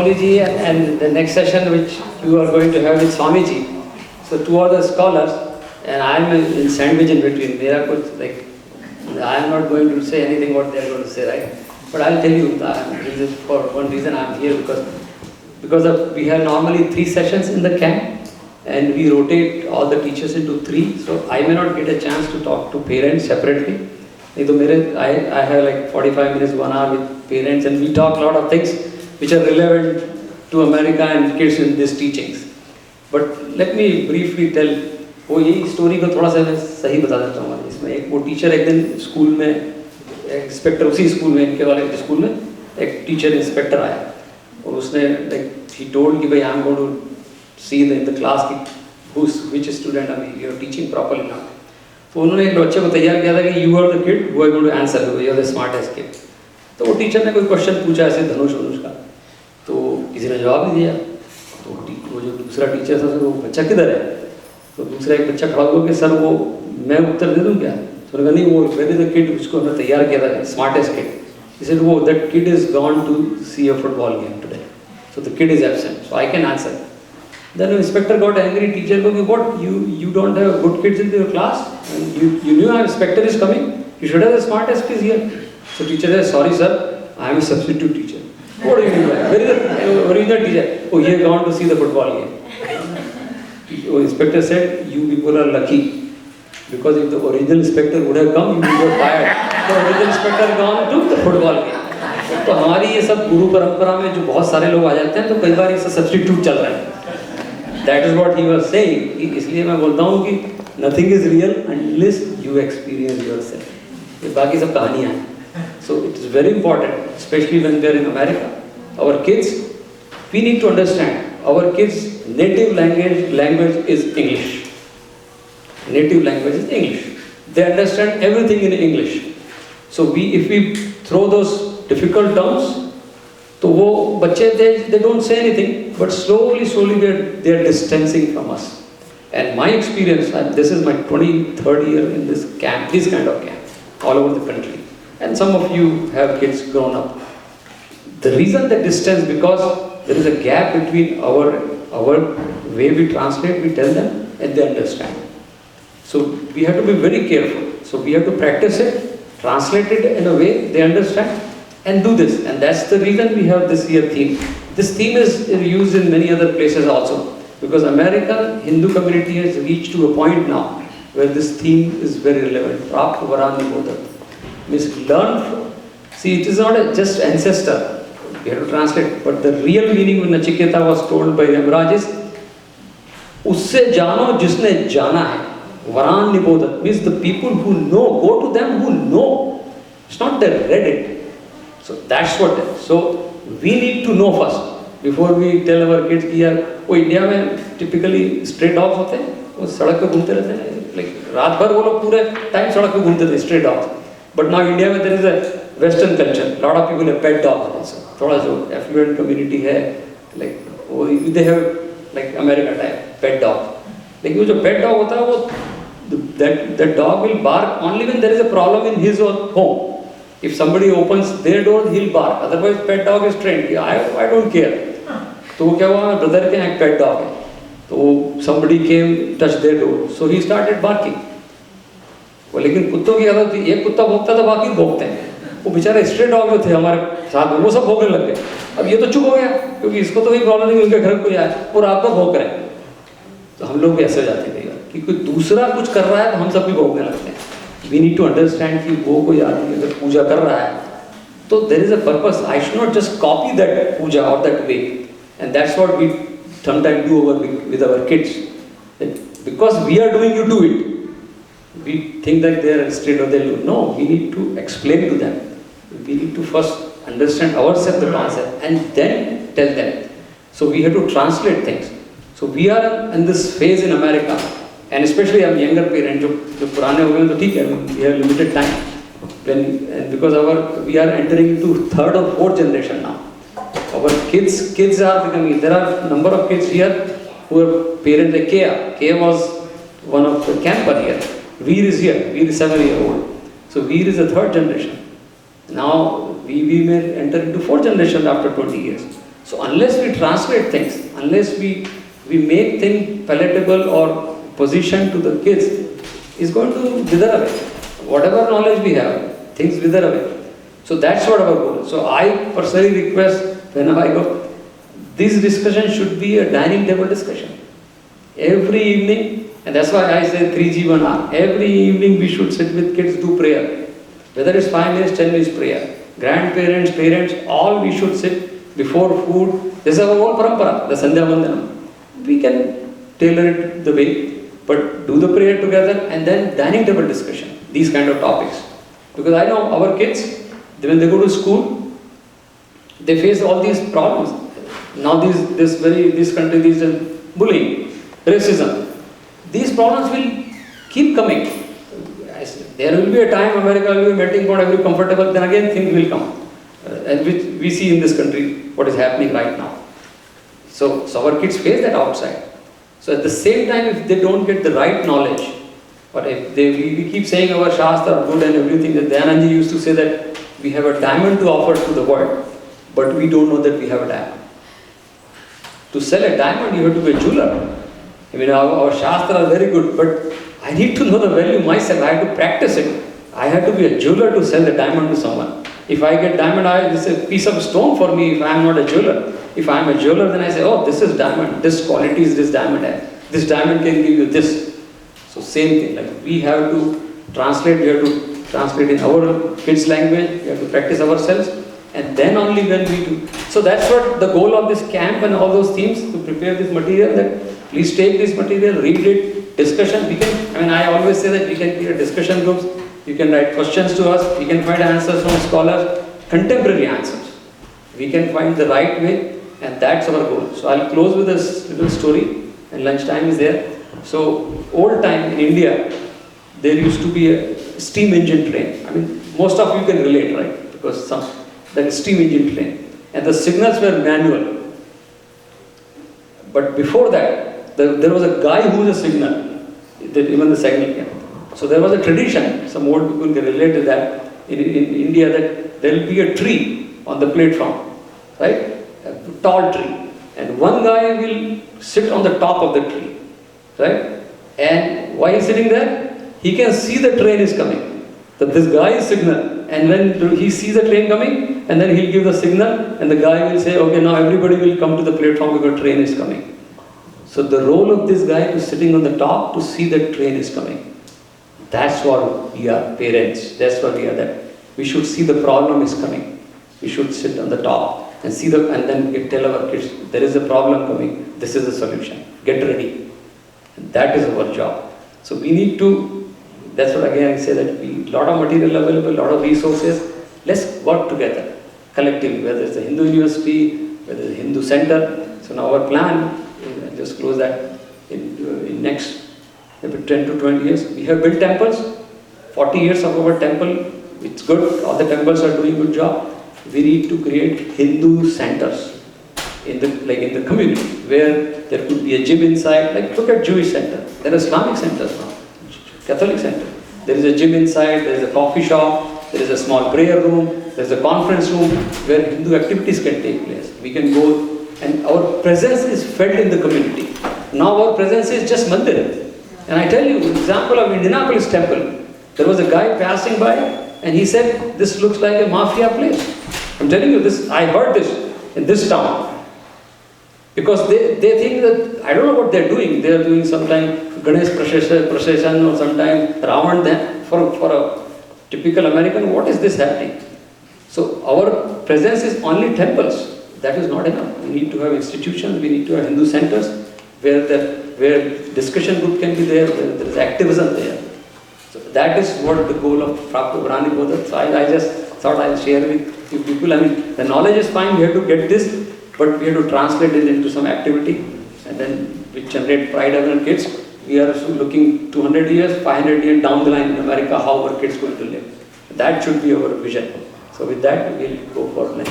Ji and the next session which you are going to have with Swamiji. So two other scholars and I am in sandwich in between. Mera kuch like I am not going to say anything what they are going to say, right? But I'll tell you for one reason I am here because we have normally 3 sessions in the camp and we rotate all the teachers into 3. So I may not get a chance to talk to parents separately. I have like 45 minutes, 1 hour with parents and we talk a lot of things which are relevant to America and kids in these teachings. But let me briefly tell, वो यही story को थोड़ा सा मैं सही बता देता हूँ इसमें। एक वो टीचर एक दिन स्कूल में इंस्पेक्टर उसी स्कूल में इनके वाले स्कूल में एक टीचर इंस्पेक्टर आया और उसने लाइक ही टोल्ड कि भाई I am going to see in the class की which student I mean you are teaching properly now. तो उन्होंने एक बच्चे को तैयार किया था कि you are the kid who are going to answer, you are the smartest kid. तो वो टीचर ने कोई क्वेश्चन पूछा ऐसे धनुष का, तो किसी ने जवाब नहीं दिया। तो वो जो दूसरा टीचर था वो बच्चा किधर है? तो दूसरा एक बच्चा खड़ा हुआ कि सर वो मैं उत्तर दे दूँ क्या? तो उन्होंने कहा नहीं, वो वेर इज द किड उसको हमने तैयार किया था, smartest kid. He said, oh, that kid is gone to see a football game today. So the kid is absent, so I can answer. Then the inspector got angry, teacher go, what, you don't have good kids in your class? And you knew our inspector is coming? You should have the smartest kids here. So teacher said, sorry sir, I am a substitute teacher. What do you mean by that? Where is the original teacher? Oh, he has gone to see the football game. The inspector said, you people are lucky. Because if the original inspector would have come, you would have fired. The original inspector gone to the football game. तो हमारी ये सब गुरु परंपरा में जो बहुत सारे लोग आ जाते हैं तो कई बार इससे सब्स्टिट्यूट चल रहा है। That is what he was saying. इसलिए मैं बोलता हूँ कि nothing is real unless you experience yourself. ये बाकी सब कहानियाँ हैं. So it is very important, especially when they are in America. Our kids, we need to understand. Our kids' native language is English. Native language is English. They understand everything in English. So if we throw those difficult terms, तो वो बच्चे they don't say anything, but slowly they are distancing from us. And my experience, this is my 23rd year in this camp, this kind of camp, all over the country. And some of you have kids grown up. The reason they distance because there is a gap between our way we translate, we tell them, and they understand. So we have to be very careful. So we have to practice it, translate it in a way they understand, and do this. And that's the reason we have this year theme. This theme is used in many other places also, because American Hindu community has reached to a point now where this theme is very relevant. Prapt Varani Bodha means learn from. See, it is not just ancestor. We have to translate, but the real meaning when Nachiketa was told by Yamaraj is उससे जानो जिसने जाना है. Varan Nibodat means the people who know, go to them who know. It's not that read it. So that's what it is. So we need to know first before we tell our kids कि यार वो India में typically stray dogs होते हैं, वो सड़क पे घूमते रहते हैं, like रात भर वो लोग पूरे टाइम सड़क पे घूमते थे, stray dogs. But now India में there is a Western culture. A lot of people have pet dogs also. थोड़ा जो affluent community है, like they have like America type pet dog. लेकिन वो जो pet dog होता है वो that dog will bark only when there is a problem in his own home. If somebody opens their door, he'll bark. Otherwise, pet dog is trained. I don't care. तो वो क्या हुआ? मेरे brother के यहाँ एक pet dog है. तो somebody came, touched their door, so he started barking. वो लेकिन कुत्तों की आदत थी, एक कुत्ता भौंकता था, बाकी भौंकते हैं. वो बेचारे स्ट्रे डॉग जो थे हमारे साथ में, वो सब भौंकने लग गए. अब ये तो चुप हो गया, क्योंकि इसको तो कोई प्रॉब्लम नहीं, उनके घर कोई आए, वो रात भर भौंक रहे हैं. तो हम लोग भी ऐसे हो जाते हैं कि कोई दूसरा कुछ कर रहा है तो हम सब भी भौंकने लगते हैं. We need to understand कि वो कोई आदमी अगर पूजा कर रहा है तो there is a purpose. I should not just copy that puja or that way. And that's what we sometimes do with our kids. Because we are doing, you do it. We think that they are straight or they'll do. No, we need to explain to them. We need to first understand ourselves the concept and then tell them. So we have to translate things. So we are in this phase in America. And especially हम younger parents जो पुराने हो गए तो ठीक है, we have limited time. And because we are entering into 3rd or 4th generation now. Our kids are becoming. There are number of kids here who are parents like Kea. Kea was one of the camper here. Veer is here. Veer is 7-year-old. So Veer is the 3rd generation. Now we may enter into 4th generation after 20 years. So unless we translate things, unless we make things palatable or position to the kids, is going to wither away. Whatever knowledge we have, things wither away. So that's what our goal is. So I personally request whenever I go, this discussion should be a dining table discussion. Every evening, and that's why I say 3G1R. Every evening we should sit with kids, do prayer. Whether it's 5 minutes, 10 minutes prayer. Grandparents, parents, all we should sit before food. This is our own parampara, the Sandhya Vandanam. We can tailor it the way, but do the prayer together and then dining table discussion. These kind of topics. Because I know our kids, when they go to school, they face all these problems. Now this country, this bullying, racism. These problems will keep coming. There will be a time America will be a melting pot, every comfortable, then again things will come. And which we see in this country, what is happening right now. So our kids face that outside. So at the same time, if they don't get the right knowledge, but if we keep saying our Shastra are good and everything, that Dayananji used to say that we have a diamond to offer to the world, but we don't know that we have a diamond. To sell a diamond, you have to be a jeweler. I mean, our Shastra are very good, but I need to know the value myself. I have to practice it. I have to be a jeweler to sell the diamond to someone. If I get diamond, it's a piece of stone for me if I am not a jeweler. If I am a jeweler, then I say, oh, this is diamond. This quality is this diamond. This diamond can give you this. So same thing. Like we have to translate. We have to translate in our kids' language. We have to practice ourselves. And then only when we do. So that's what the goal of this camp and all those themes, to prepare this material, that please take this material, read it, discussion. I always say that we can create discussion groups. You can write questions to us. We can find answers from scholars, contemporary answers. We can find the right way, and that's our goal. So I'll close with this little story, and lunchtime is there. So old time in India, there used to be a steam engine train. Most of you can relate, right? Because that is steam engine train. And the signals were manual. But before that, there was a guy who was a signal. Even the signal came. So there was a tradition, some old people can relate to that, in India, that there will be a tree on the platform, right? A tall tree. And one guy will sit on the top of the tree, right? And why he's sitting there? He can see the train is coming. That this guy is signal. And when he sees the train coming, and then he'll give the signal, and the guy will say, okay, now everybody will come to the platform because train is coming. So the role of this guy is sitting on the top to see that train is coming. That's what we are, parents. That's what we are, that we should see the problem is coming. We should sit on the top and see and then tell our kids, there is a problem coming, this is the solution. Get ready. And that is our job. So we need to, that's what again I say, that a lot of material available, a lot of resources. Let's work together, collectively, whether it's a Hindu university, whether it's a Hindu center. So now our plan, I'll just close that, in next maybe 10 to 20 years. We have built temples, 40 years of our temple, it's good, all the temples are doing a good job. We need to create Hindu centers in the community, where there could be a gym inside, like look at Jewish center, there are Islamic centers now, Catholic center. There is a gym inside, there is a coffee shop, there is a small prayer room, there is a conference room where Hindu activities can take place. We can go, and our presence is felt in the community. Now our presence is just mandir. And I tell you, example of Indianapolis temple, there was a guy passing by and he said, this looks like a mafia place. I'm telling you this, I heard this in this town. Because they think that, I don't know what they're doing. They're doing sometime Ganesh procession or sometime Ravan. For a typical American, what is this happening? So our presence is only temples. That is not enough. We need to have institutions, we need to have Hindu centers where discussion group can be there, where there is activism there. So that is what the goal of Prapta Brahmi Bodha. So I just thought I'll share with you people. The knowledge is fine, we have to get this, but we have to translate it into some activity, and then we generate pride of our kids. We are looking 200 years, 500 years down the line in America, how our kids going to live. That should be our vision. So with that, we'll go for lunch.